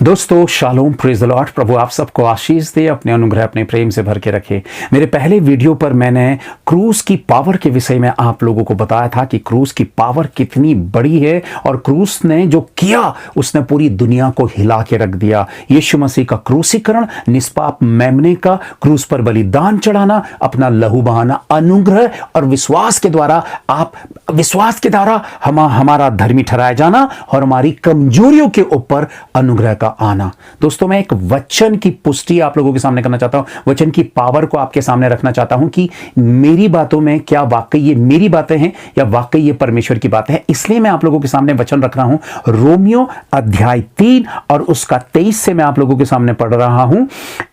दोस्तों shalom, praise the Lord. प्रभु आप सबको आशीष दे, अपने अनुग्रह अपने प्रेम से भर के रखे। मेरे पहले वीडियो पर मैंने क्रूस की पावर के विषय में आप लोगों को बताया था कि क्रूस की पावर कितनी बड़ी है और क्रूस ने जो किया उसने पूरी दुनिया को हिला के रख दिया। यीशु मसीह का क्रूसीकरण, निष्पाप मेमने का क्रूस पर बलिदान चढ़ाना, अपना लहू बहाना, अनुग्रह और विश्वास के द्वारा हमारा धर्मी ठहराया जाना और हमारी कमजोरियों के ऊपर अनुग्रह का आना। दोस्तों मैं एक वचन की पुष्टि आप लोगों के सामने करना चाहता हूं, वचन की पावर को आपके सामने रखना चाहता हूं कि मेरी बातों में क्या वाकई ये मेरी बातें हैं या वाकई ये परमेश्वर की बातें हैं। इसलिए मैं आप लोगों के सामने वचन रख रहा हूं। रोमियो अध्याय 3 और उसका 23 से मैं आप लोगों के सामने पढ़ रहा हूं।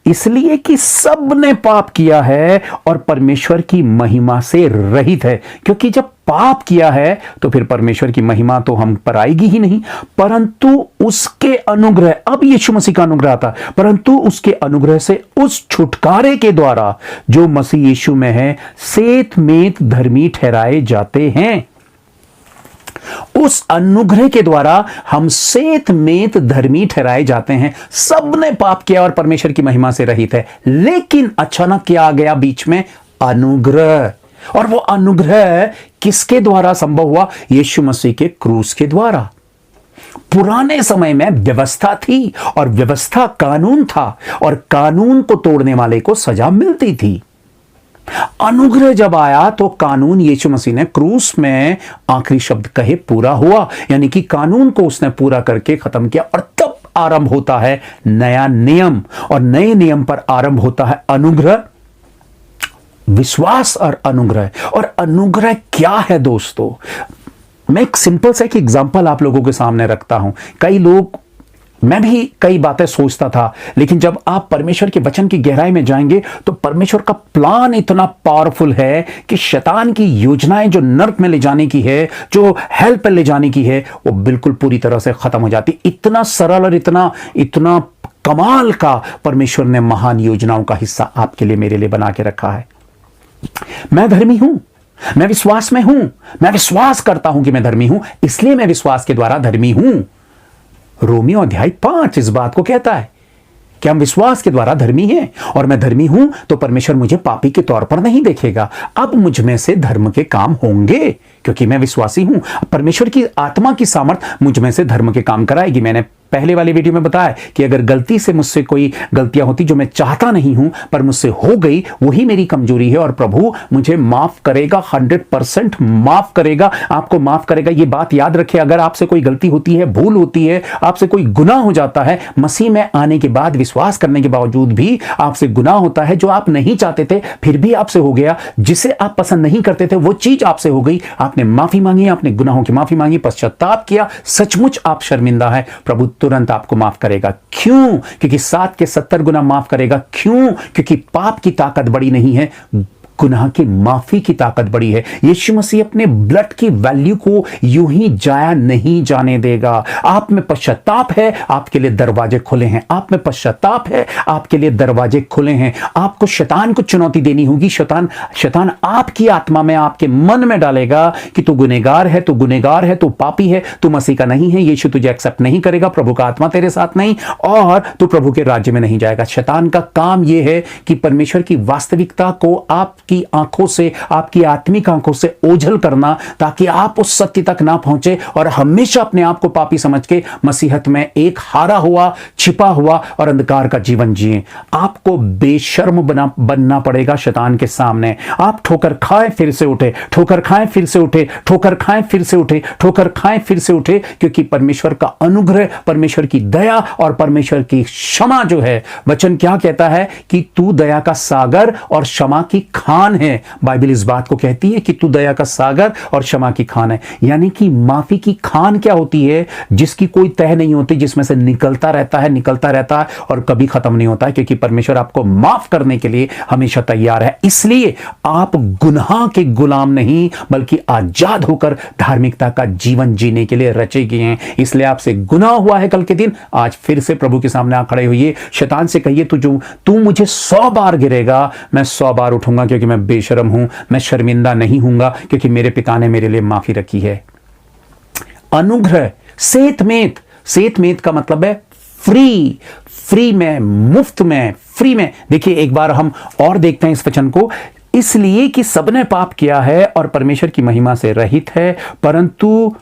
इसलिए कि सब ने पाप किया है और परमेश्वर की महिमा से रहित है। क्योंकि जब पाप किया है तो फिर परमेश्वर की महिमा तो हम पर आएगी ही नहीं, परंतु उसके अनुग्रह, अब यीशु मसीह का अनुग्रह आता, परंतु उसके अनुग्रह से उस छुटकारे के द्वारा जो मसीह यीशु में है सेतमेत धर्मी ठहराए जाते हैं। उस अनुग्रह के द्वारा हम सेतमेत धर्मी ठहराए जाते हैं। सबने पाप किया और परमेश्वर की महिमा से रहित है। लेकिन अचानक क्या आ गया बीच में? अनुग्रह। और वो अनुग्रह किसके द्वारा संभव हुआ? यीशु मसीह के क्रूस के द्वारा। पुराने समय में व्यवस्था थी और व्यवस्था कानून था और कानून को तोड़ने वाले को सजा मिलती थी। अनुग्रह जब आया तो कानून यीशु मसीह ने क्रूस में आखिरी शब्द कहे पूरा हुआ, यानी कि कानून को उसने पूरा करके खत्म किया और तब आरंभ होता है नया नियम और नए नियम पर आरंभ होता है अनुग्रह, विश्वास और अनुग्रह। और अनुग्रह क्या है दोस्तों? मैं एक सिंपल सा एक एग्जांपल आप लोगों के सामने रखता हूं। कई लोग, मैं भी कई बातें सोचता था, लेकिन जब आप परमेश्वर के वचन की गहराई में जाएंगे तो परमेश्वर का प्लान इतना पावरफुल है कि शैतान की योजनाएं जो नर्क में ले जाने की है, जो हेल पर ले जाने की है, वो बिल्कुल पूरी तरह से खत्म हो जाती। इतना सरल और इतना कमाल का परमेश्वर ने महान योजनाओं का हिस्सा आपके लिए, मेरे लिए बना के रखा है। मैं धर्मी हूं, मैं विश्वास में हूं, मैं विश्वास करता हूं कि मैं धर्मी हूं, इसलिए मैं विश्वास के द्वारा धर्मी हूं। रोमियो अध्याय 5 इस बात को कहता है कि हम विश्वास के द्वारा धर्मी हैं और मैं धर्मी हूं तो परमेश्वर मुझे पापी के तौर पर नहीं देखेगा। अब मुझ में से धर्म के काम होंगे क्योंकि मैं विश्वासी हूं। परमेश्वर की आत्मा की सामर्थ मुझ में से धर्म के काम कराएगी। मैंने पहले वाले वीडियो में बताया कि अगर गलती से मुझसे कोई गलतियां होती जो मैं चाहता नहीं हूं पर मुझसे हो गई, वही मेरी कमजोरी है और प्रभु मुझे माफ करेगा, 100% माफ करेगा, आपको माफ करेगा। ये बात याद रखें, अगर आपसे कोई गलती होती है, भूल होती है, आपसे कोई गुनाह हो जाता है, मसीह में आने के बाद विश्वास करने के बावजूद भी आपसे गुनाह होता है जो आप नहीं चाहते थे फिर भी आपसे हो गया, जिसे आप पसंद नहीं करते थे वो चीज आपसे हो गई, आपने माफी मांगी, आपने गुनाहों की माफी मांगी, पश्चाताप किया, सचमुच आप शर्मिंदा है, प्रभु तुरंत आपको माफ करेगा। क्यों? क्योंकि 7 के 70 गुना माफ करेगा। क्यों? क्योंकि पाप की ताकत बड़ी नहीं है, गुनाह की माफी की ताकत बड़ी है। यीशु मसीह अपने ब्लड की वैल्यू को यूं ही जाया नहीं जाने देगा। आप में पश्चाताप है, आपके लिए दरवाजे खुले हैं। आप में पश्चाताप है, आपके लिए दरवाजे खुले हैं। आपको शैतान को चुनौती देनी होगी। शैतान आपकी आत्मा में, आपके मन में डालेगा कि तू गुनहगार है, तू गुनहगार है, तू पापी है, तू मसीह का नहीं है, यीशु तुझे एक्सेप्ट नहीं करेगा, प्रभु का आत्मा तेरे साथ नहीं और तू प्रभु के राज्य में नहीं जाएगा। शैतान का काम यह है कि परमेश्वर की वास्तविकता को आपकी आंखों से, आपकी आत्मिक आंखों से ओझल करना, ताकि आप उस सत्य तक ना पहुंचे और हमेशा अपने आप को पापी समझ के मसीहत में एक हारा हुआ, छिपा हुआ और अंधकार का जीवन जिए। आपको बेशर्म बनना पड़ेगा शैतान के सामने। आप ठोकर खाए फिर से उठे, ठोकर खाए फिर से उठे, ठोकर खाए फिर से उठे, ठोकर खाए फिर से उठे, क्योंकि परमेश्वर का अनुग्रह, परमेश्वर की दया और परमेश्वर की क्षमा जो है, वचन क्या कहता है कि तू दया का सागर और क्षमा की खान है। बाइबल इस बात को कहती है कि तू दया का सागर और क्षमा की खान है। यानी कि माफी की खान क्या होती है? जिसकी कोई तह नहीं होती, जिसमें से निकलता रहता है और कभी खत्म नहीं होता है, क्योंकि परमेश्वर आपको माफ करने के लिए हमेशा तैयार है। इसलिए आप गुनाह के गुलाम नहीं बल्कि आजाद होकर धार्मिकता का जीवन जीने के लिए रचे गए हैं। इसलिए आपसे गुनाह हुआ है कल के दिन, आज फिर से प्रभु के सामने आ खड़े हुए। शैतान से कहिए तू मुझे 100 बार गिरेगा, मैं 100 बार उठूंगा, क्योंकि मैं बेशर्म हूं, मैं शर्मिंदा नहीं हूंगा, क्योंकि मेरे पिता ने मेरे लिए माफी रखी है। अनुग्रह, सेतमेत का मतलब है फ्री में, मुफ्त में, फ्री में। देखिए एक बार हम और देखते हैं इस वचन को, इसलिए कि सबने पाप किया है और परमेश्वर की महिमा से रहित है, परंतु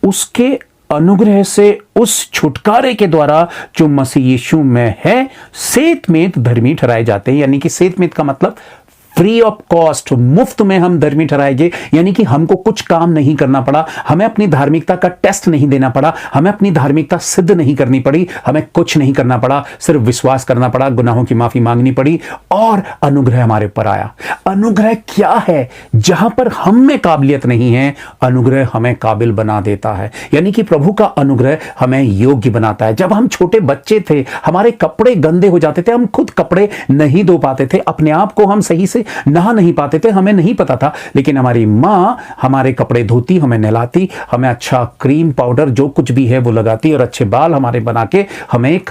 उसके अनुग्रह से उस छुटकारे के द्वारा जो मसीह यीशु में है सेतमेत धर्मी ठहराए जाते हैं। यानी कि सेतमेत का मतलब फ्री ऑफ कॉस्ट, मुफ्त में हम धर्मी ठहराए गए। यानी कि हमको कुछ काम नहीं करना पड़ा, हमें अपनी धार्मिकता का टेस्ट नहीं देना पड़ा, हमें अपनी धार्मिकता सिद्ध नहीं करनी पड़ी, हमें कुछ नहीं करना पड़ा, सिर्फ विश्वास करना पड़ा, गुनाहों की माफी मांगनी पड़ी और अनुग्रह हमारे ऊपर आया। अनुग्रह क्या है? जहां पर हम में काबिलियत नहीं है, अनुग्रह हमें काबिल बना देता है। यानी कि प्रभु का अनुग्रह हमें योग्य बनाता है। जब हम छोटे बच्चे थे, हमारे कपड़े गंदे हो जाते थे, हम खुद कपड़े नहीं धो पाते थे, अपने आप को हम सही से नहा नहीं पाते थे, हमें नहीं पता था, लेकिन हमारी मां हमारे कपड़े धोती, हमें नहलाती, हमें अच्छा क्रीम पाउडर जो कुछ भी है वो लगाती और अच्छे बाल हमारे बना के हमें एक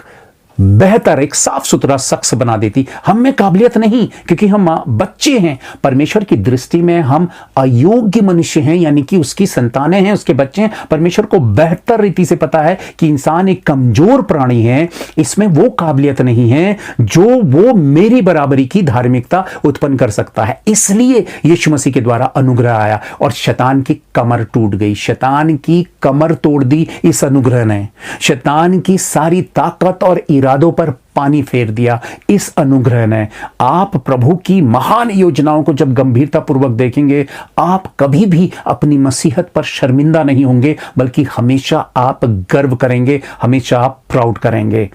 बेहतर, एक साफ सुथरा शख्स बना देती। हम में काबिलियत नहीं, क्योंकि हम बच्चे हैं। परमेश्वर की दृष्टि में हम अयोग्य मनुष्य हैं, यानी कि उसकी संतानें हैं, उसके बच्चे हैं। परमेश्वर को बेहतर रीति से पता है कि इंसान एक कमजोर प्राणी है, इसमें वो काबिलियत नहीं है जो वो मेरी बराबरी की धार्मिकता उत्पन्न कर सकता है। इसलिए यीशु मसीह के द्वारा अनुग्रह आया और शैतान की कमर टूट गई, शैतान की कमर तोड़ दी इस अनुग्रह ने। शैतान की सारी ताकत और इरादों पर पानी फेर दिया इस अनुग्रह ने। आप प्रभु की महान योजनाओं को जब गंभीरता पूर्वक देखेंगे, आप कभी भी अपनी मसीहत पर शर्मिंदा नहीं होंगे, बल्कि हमेशा आप गर्व करेंगे, हमेशा आप प्राउड करेंगे।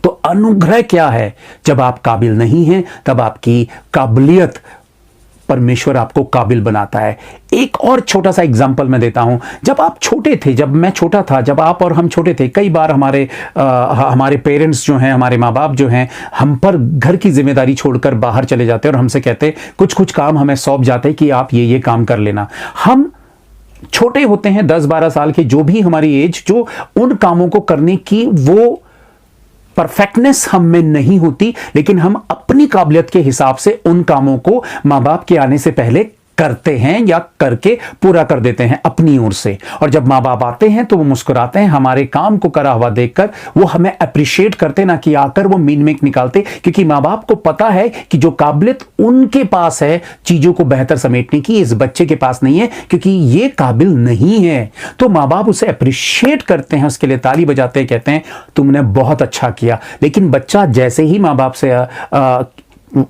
तो अनुग्रह क्या है? जब आप काबिल नहीं हैं, तब आपकी काबिलियत परमेश्वर आपको काबिल बनाता है। एक और छोटा सा एग्जांपल मैं देता हूं। जब आप छोटे थे, जब मैं छोटा था, जब आप और हम छोटे थे, कई बार हमारे पेरेंट्स जो हैं, हमारे माँ बाप जो हैं, हम पर घर की जिम्मेदारी छोड़कर बाहर चले जाते और हमसे कहते, कुछ कुछ काम हमें सौंप जाते कि आप ये काम कर लेना। हम छोटे होते हैं, 10-12 साल के, जो भी हमारी एज, जो उन कामों को करने की वो परफेक्टनेस हम में नहीं होती, लेकिन हम अपनी काबिलियत के हिसाब से उन कामों को मां बाप के आने से पहले करते हैं या करके पूरा कर देते हैं अपनी ओर से। और जब माँ बाप आते हैं तो वो मुस्कुराते हैं, हमारे काम को करा हुआ देखकर वो हमें अप्रिशिएट करते, ना कि आकर वो मीन मेक निकालते, क्योंकि माँ बाप को पता है कि जो काबिलियत उनके पास है चीजों को बेहतर समेटने की, इस बच्चे के पास नहीं है, क्योंकि ये काबिल नहीं है। तो माँ बाप उसे अप्रिशिएट करते हैं, उसके लिए ताली बजाते हैं, कहते हैं तुमने बहुत अच्छा किया। लेकिन बच्चा जैसे ही माँ बाप से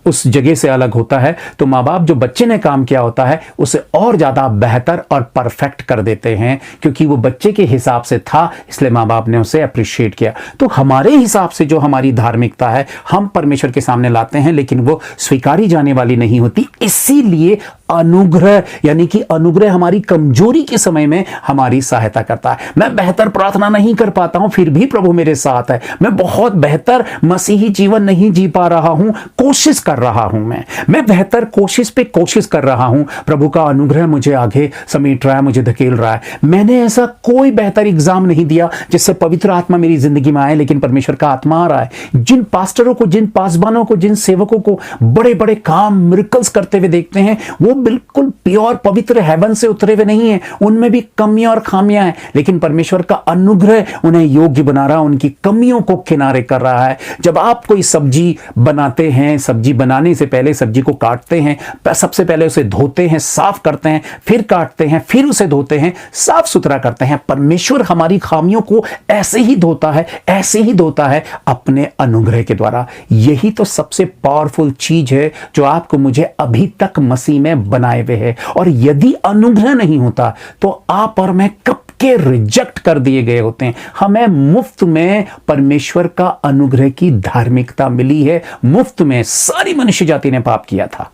उस जगह से अलग होता है, तो माँ बाप जो बच्चे ने काम किया होता है उसे और ज्यादा बेहतर और परफेक्ट कर देते हैं, क्योंकि वो बच्चे के हिसाब से था, इसलिए माँ बाप ने उसे अप्रिशिएट किया। तो हमारे हिसाब से जो हमारी धार्मिकता है हम परमेश्वर के सामने लाते हैं, लेकिन वो स्वीकारी जाने वाली नहीं होती। इसीलिए अनुग्रह, यानी कि अनुग्रह हमारी कमजोरी के समय में हमारी सहायता करता है। मैं बेहतर प्रार्थना नहीं कर पाता हूं, फिर भी प्रभु मेरे साथ है। मैं बहुत बेहतर मसीही जीवन नहीं जी पा रहा हूं, कोशिश कर रहा हूं, मैं बेहतर कोशिश पे कोशिश कर रहा हूं। प्रभु का अनुग्रह मुझे आगे समेट रहा है, मुझे धकेल रहा है। मैंने ऐसा कोई बेहतर एग्जाम नहीं दिया जिससे पवित्र आत्मा मेरी जिंदगी में आए, लेकिन परमेश्वर का आत्मा आ रहा है। जिन पास्टरों को, जिन पासबानों को, जिन सेवकों को बड़े बड़े काम, मिरेकल्स करते हुए देखते हैं, वो बिल्कुल प्योर पवित्र हेवन से उतरे हुए नहीं है, उनमें भी कमियां और खामियां हैं, लेकिन परमेश्वर का अनुग्रह उन्हें योग्य बना रहा है, उनकी कमियों को किनारे कर रहा है। जब आप कोई सब्जी बनाते हैं, सब्जी बनाने से पहले सब्जी को काटते हैं, सबसे पहले उसे धोते हैं, साफ करते हैं, फिर काटते हैं, फिर उसे धोते हैं, साफ सुथरा करते हैं। परमेश्वर हमारी खामियों को ऐसे ही धोता है, ऐसे ही धोता है अपने अनुग्रह के द्वारा। यही तो सबसे पावरफुल चीज है जो आपको मुझे अभी तक मसीह में बनाए हुए है। और यदि अनुग्रह नहीं होता तो आप और मैं कब के रिजेक्ट कर दिए गए होते हैं। हमें मुफ्त में परमेश्वर का अनुग्रह की धार्मिकता मिली है, मुफ्त में। सारी मनुष्य जाति ने पाप किया था,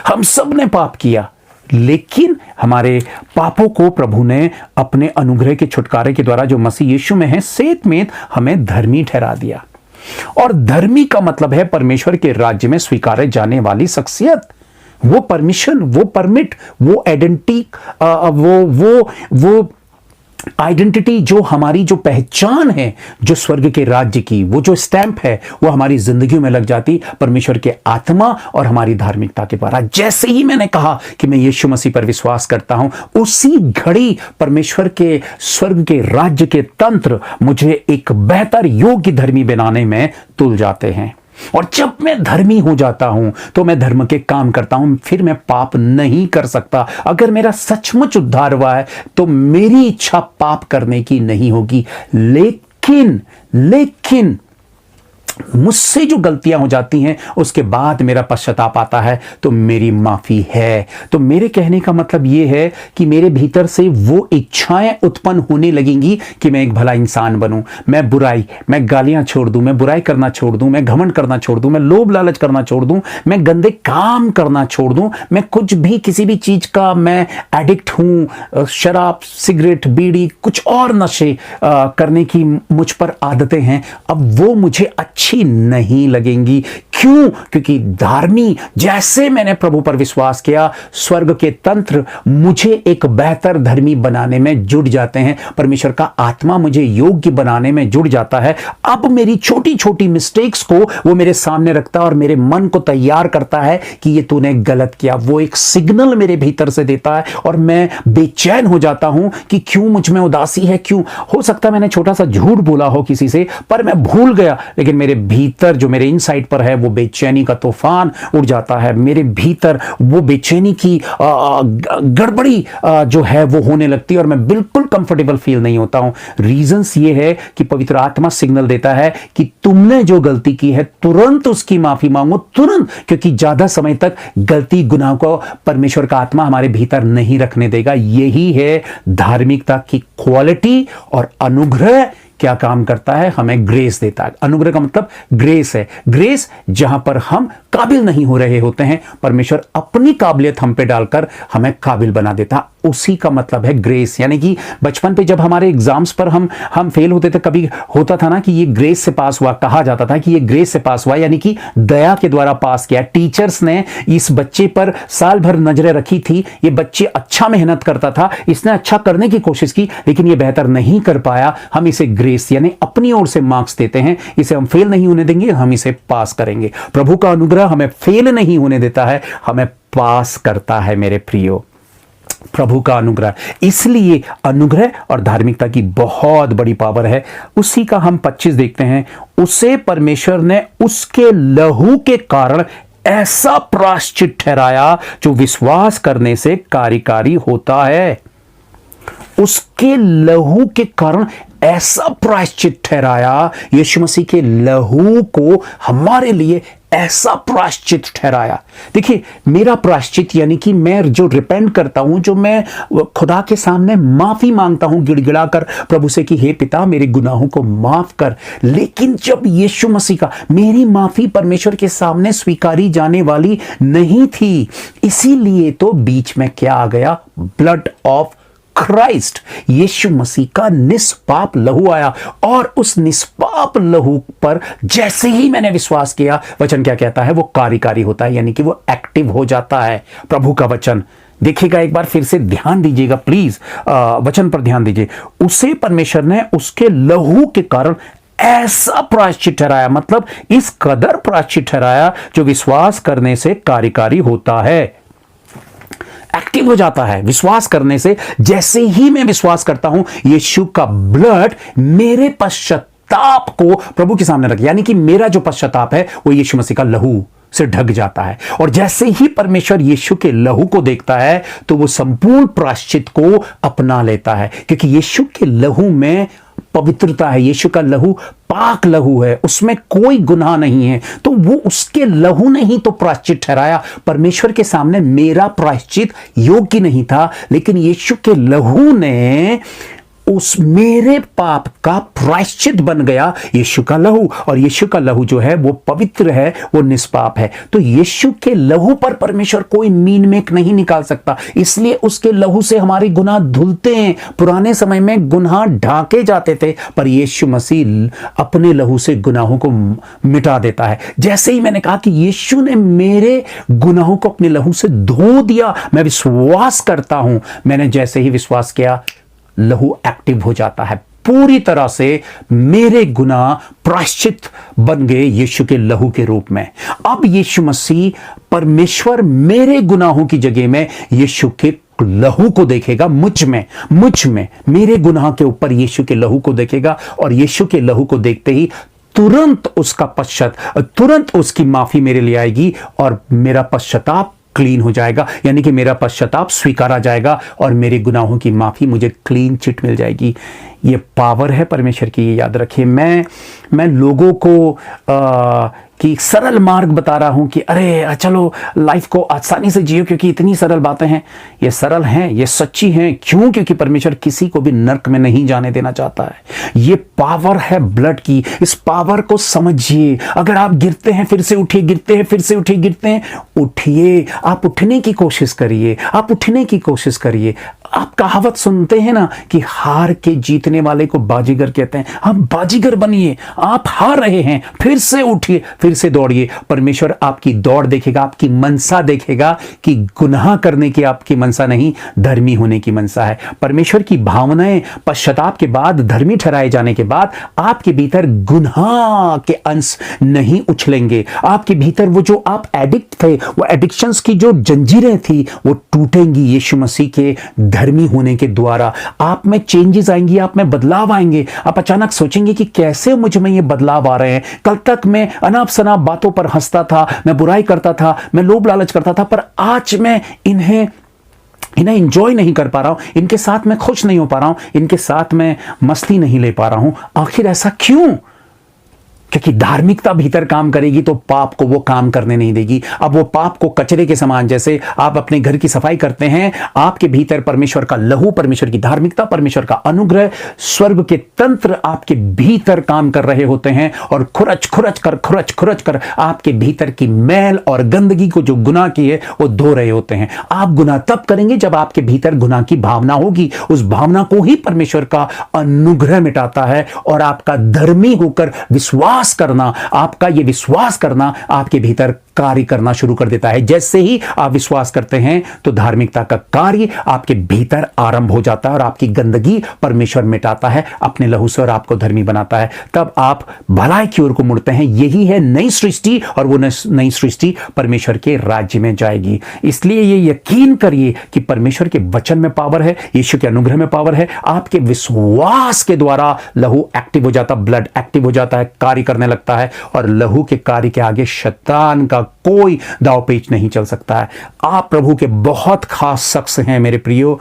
हम सब ने पाप किया, लेकिन हमारे पापों को प्रभु ने अपने अनुग्रह के छुटकारे के द्वारा जो मसीह यीशु में है सेतमेत हमें धर्मी ठहरा दिया। और धर्मी का मतलब है परमेश्वर के राज्य में स्वीकारे जाने वाली शख्सियत, वो परमिशन, वो परमिट, वो आइडेंटिटी, वो आइडेंटिटी, जो हमारी जो पहचान है, जो स्वर्ग के राज्य की, वो जो स्टैंप है, वो हमारी जिंदगी में लग जाती परमेश्वर के आत्मा और हमारी धार्मिकता के द्वारा। जैसे ही मैंने कहा कि मैं यीशु मसीह पर विश्वास करता हूं, उसी घड़ी परमेश्वर के स्वर्ग के राज्य के तंत्र मुझे एक बेहतर योग्य धर्मी बनाने में तुल जाते हैं। और जब मैं धर्मी हो जाता हूं तो मैं धर्म के काम करता हूं, फिर मैं पाप नहीं कर सकता। अगर मेरा सचमुच उद्धार हुआ है तो मेरी इच्छा पाप करने की नहीं होगी। लेकिन मुझसे जो गलतियां हो जाती हैं उसके बाद मेरा पश्चाताप आता है तो मेरी माफी है। तो मेरे कहने का मतलब यह है कि मेरे भीतर से वो इच्छाएं उत्पन्न होने लगेंगी कि मैं एक भला इंसान बनूं, मैं गालियां छोड़ दूं, मैं बुराई करना छोड़ दूं, मैं घमंड करना छोड़ दूं, मैं लोभ लालच करना छोड़ दूं, मैं गंदे काम करना छोड़ दूं, मैं कुछ भी किसी भी चीज का मैं एडिक्ट हूं, शराब, सिगरेट, बीड़ी, कुछ और नशे करने की मुझ पर आदतें हैं, अब वो मुझे अच्छी नहीं लगेंगी। क्यों? क्योंकि धार्मी जैसे मैंने प्रभु पर विश्वास किया, स्वर्ग के तंत्र मुझे एक बेहतर धर्मी बनाने में जुड़ जाते हैं। परमेश्वर का आत्मा मुझे योग्य बनाने में जुड़ जाता है। अब मेरी छोटी छोटी मिस्टेक्स को वो मेरे सामने रखता है और मेरे मन को तैयार करता है कि ये तूने गलत किया। वो एक सिग्नल मेरे भीतर से देता है और मैं बेचैन हो जाता हूं कि क्यों मुझ में उदासी है, क्यों। हो सकता है मैंने छोटा सा झूठ बोला हो किसी से, पर मैं भूल गया, लेकिन मेरे भीतर जो मेरे इनसाइड पर है वो बेचैनी का तूफान उड़ जाता है। मेरे भीतर वो बेचैनी की गड़बड़ी जो है वो होने लगती है और मैं बिल्कुल कंफर्टेबल फील नहीं होता हूं। रीजंस ये है कि पवित्र आत्मा सिग्नल देता है कि तुमने जो गलती की है तुरंत उसकी माफी मांगो, तुरंत, क्योंकि ज्यादा समय तक गलती गुनाह को परमेश्वर का आत्मा हमारे भीतर नहीं रखने देगा। यही है धार्मिकता की क्वालिटी। और अनुग्रह क्या काम करता है? हमें ग्रेस देता है। अनुग्रह का मतलब ग्रेस है। ग्रेस जहां पर हम काबिल नहीं हो रहे होते हैं, परमेश्वर अपनी काबिलियत हम पे डालकर हमें काबिल बना देता। उसी का मतलब है ग्रेस। यानी कि बचपन पे जब हमारे एग्जाम्स पर हम फेल होते थे, कभी होता था ना कि ये ग्रेस से पास हुआ, कहा जाता था कि ये ग्रेस से पास हुआ, यानी कि दया के द्वारा पास किया। टीचर्स ने इस बच्चे पर साल भर नजरें रखी थी, ये बच्चे अच्छा मेहनत करता था, इसने अच्छा करने की कोशिश की लेकिन ये बेहतर नहीं कर पाया, हम इसे ग्रेस यानी अपनी ओर से मार्क्स देते हैं, इसे हम फेल नहीं होने देंगे, हम इसे पास करेंगे। प्रभु का अनुग्रह हमें फेल नहीं होने देता है, हमें पास करता है। मेरे प्रियो, प्रभु का अनुग्रह, इसलिए अनुग्रह और धार्मिकता की बहुत बड़ी पावर है। उसी का हम 25 देखते हैं। उसे परमेश्वर ने उसके लहू के कारण ऐसा प्रायश्चित ठहराया जो विश्वास करने से कार्यकारी होता है। उसके लहू के कारण ऐसा प्रायश्चित ठहराया, यीशु मसीह के लहू को हमारे लिए ऐसा प्रायश्चित ठहराया। देखिए, मेरा प्रायश्चित यानी कि मैं जो रिपेंट करता हूं, जो मैं खुदा के सामने माफी मांगता हूं गिड़गिड़ाकर प्रभु से कि हे पिता मेरे गुनाहों को माफ कर। लेकिन जब यीशु मसीह का, मेरी माफी परमेश्वर के सामने स्वीकारी जाने वाली नहीं थी, इसीलिए तो बीच में क्या आ गया? ब्लड ऑफ क्राइस्ट, यीशु मसीह का निष्पाप लहू आया। और उस निष्पाप लहू पर जैसे ही मैंने विश्वास किया, वचन क्या कहता है? वो कार्यकारी होता है, यानी कि वो एक्टिव हो जाता है। प्रभु का वचन देखिएगा, एक बार फिर से ध्यान दीजिएगा प्लीज, वचन पर ध्यान दीजिए। उसे परमेश्वर ने उसके लहू के कारण ऐसा प्रायश्चित ठहराया, मतलब इस कदर प्रायश्चित ठहराया जो विश्वास करने से कार्यकारी होता है, एक्टिव हो जाता है विश्वास करने से। जैसे ही मैं विश्वास करता हूं, यीशु का ब्लड मेरे पश्चाताप को प्रभु के सामने रख, यानी कि मेरा जो पश्चाताप है वो यीशु मसीह का लहू से ढक जाता है। और जैसे ही परमेश्वर यीशु के लहू को देखता है तो वो संपूर्ण प्रायश्चित को अपना लेता है, क्योंकि यीशु के लहू में पवित्रता है। यीशु का लहू पाक लहू है, उसमें कोई गुनाह नहीं है। तो वो उसके लहू ने ही तो प्रायश्चित ठहराया। परमेश्वर के सामने मेरा प्रायश्चित योग्य नहीं था, लेकिन यीशु के लहू ने उस मेरे पाप का प्रायश्चित बन गया, यीशु का लहू। और यीशु का लहू जो है वो पवित्र है, वो निष्पाप है। तो यीशु के लहू पर परमेश्वर कोई मीन मेक नहीं निकाल सकता, इसलिए उसके लहू से हमारे गुनाह धुलते हैं। पुराने समय में गुनाह ढांके जाते थे, पर यीशु मसीह अपने लहू से गुनाहों को मिटा देता है। जैसे ही मैंने कहा कि यीशु ने मेरे गुनाहों को अपने लहू से धो दिया, मैं विश्वास करता हूं, मैंने जैसे ही विश्वास किया, लहू एक्टिव हो जाता है। पूरी तरह से मेरे गुनाह प्रायश्चित बन गए यीशु के लहू के रूप में। अब यीशु मसीह परमेश्वर मेरे गुनाहों की जगह में यीशु के लहू को देखेगा, मुझ में मेरे गुनाह के ऊपर यीशु के लहू को देखेगा, और यीशु के लहू को देखते ही तुरंत उसका तुरंत उसकी माफी मेरे लिए आएगी और मेरा पश्चाताप क्लीन हो जाएगा, यानी कि मेरा पश्चाताप स्वीकारा जाएगा और मेरे गुनाहों की माफी मुझे क्लीन चिट मिल जाएगी। ये पावर है परमेश्वर की, ये याद रखिए। मैं लोगों को कि सरल मार्ग बता रहा हूं कि अरे चलो लाइफ को आसानी से जियो क्योंकि इतनी सरल बातें हैं। ये सरल हैं, ये सच्ची हैं। क्यों? क्योंकि परमेश्वर किसी को भी नर्क में नहीं जाने देना चाहता है। ये पावर है ब्लड की, इस पावर को समझिए। अगर आप गिरते हैं फिर से उठिए, गिरते हैं फिर से उठिए, गिरते हैं उठिए। आप उठने की कोशिश करिए, आप उठने की कोशिश करिए। आप कहावत सुनते हैं ना कि हार के जीतने वाले को बाजीगर कहते हैं। आप बाजीगर बनिए। आप हार रहे हैं, फिर से उठिए, फिर से दौड़िए। परमेश्वर आपकी दौड़ देखेगा, आपकी मनसा देखेगा कि गुनाह करने की आपकी मनसा नहीं, धर्मी होने की मनसा है। परमेश्वर की भावनाएं पश्चाताप के बाद, धर्मी ठहराए जाने के बाद आपके भीतर गुनाह के अंश नहीं उछलेंगे। आपके भीतर वो जो आप एडिक्ट थे, वो एडिक्शंस की जो जंजीरें थी, वो टूटेंगी यीशु मसीह के धर्मी होने के द्वारा। आप में चेंजेस आएंगी, आप में बदलाव आएंगे। आप अचानक सोचेंगे कि कैसे मुझ में ये बदलाव आ रहे हैं। कल तक मैं अनाप शनाप बातों पर हंसता था, मैं बुराई करता था, मैं लोभ लालच करता था, पर आज मैं इन्हें एंजॉय नहीं कर पा रहा हूं, इनके साथ मैं खुश नहीं हो पा रहा हूं, इनके साथ मैं मस्ती नहीं ले पा रहा हूं। आखिर ऐसा क्यों? क्योंकि धार्मिकता भीतर काम करेगी तो पाप को वो काम करने नहीं देगी। अब वो पाप को कचरे के समान, जैसे आप अपने घर की सफाई करते हैं, आपके भीतर परमेश्वर का लहू, परमेश्वर की धार्मिकता, परमेश्वर का अनुग्रह, स्वर्ग के तंत्र आपके भीतर काम कर रहे होते हैं और खुरच खुरच कर आपके भीतर की मैल और गंदगी को, जो गुनाह की है, वो धो रहे होते हैं। आप गुनाह तब करेंगे जब आपके भीतर गुनाह की भावना होगी। उस भावना को ही परमेश्वर का अनुग्रह मिटाता है और आपका धर्मी होकर विश्वास करना, आपका ये विश्वास करना आपके भीतर कार्य करना शुरू कर देता है। जैसे ही आप विश्वास करते हैं तो धार्मिकता का कार्य आपके भीतर आरंभ हो जाता है और आपकी गंदगी परमेश्वर मिटाता है अपने लहू से और आपको धर्मी बनाता है। तब आप भलाई की ओर को मुड़ते हैं। यही है नई सृष्टि, और वो नई सृष्टि परमेश्वर के राज्य में जाएगी। इसलिए ये यकीन करिए कि परमेश्वर के वचन में पावर है, यीशु के अनुग्रह में पावर है। आपके विश्वास के द्वारा लहू एक्टिव हो जाता, ब्लड एक्टिव हो जाता है, कार्य करने लगता है, और लहू के कार्य के आगे शैतान का कोई दाव पेच नहीं चल सकता है। आप प्रभु के बहुत खास शख्स हैं मेरे प्रियो,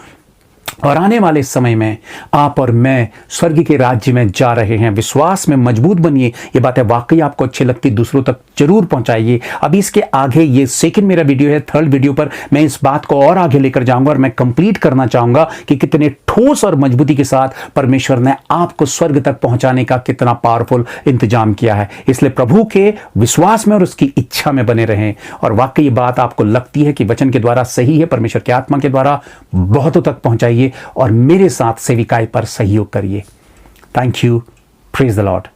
और आने वाले समय में आप और मैं स्वर्ग के राज्य में जा रहे हैं। विश्वास में मजबूत बनिए। ये बातें वाकई आपको अच्छी लगती, दूसरों तक जरूर पहुंचाइए। अभी इसके आगे, ये सेकंड मेरा वीडियो है, थर्ड वीडियो पर मैं इस बात को और आगे लेकर जाऊंगा और मैं कंप्लीट करना चाहूंगा कि कितने ठोस और मजबूती के साथ परमेश्वर ने आपको स्वर्ग तक पहुंचाने का कितना पावरफुल इंतजाम किया है। इसलिए प्रभु के विश्वास में और उसकी इच्छा में बने रहें। और वाकई ये बात आपको लगती है कि वचन के द्वारा सही है, परमेश्वर की आत्मा के द्वारा बहुतों तक पहुंचाइए और मेरे साथ सेविकाई पर सहयोग करिए। Thank you. Praise the Lord.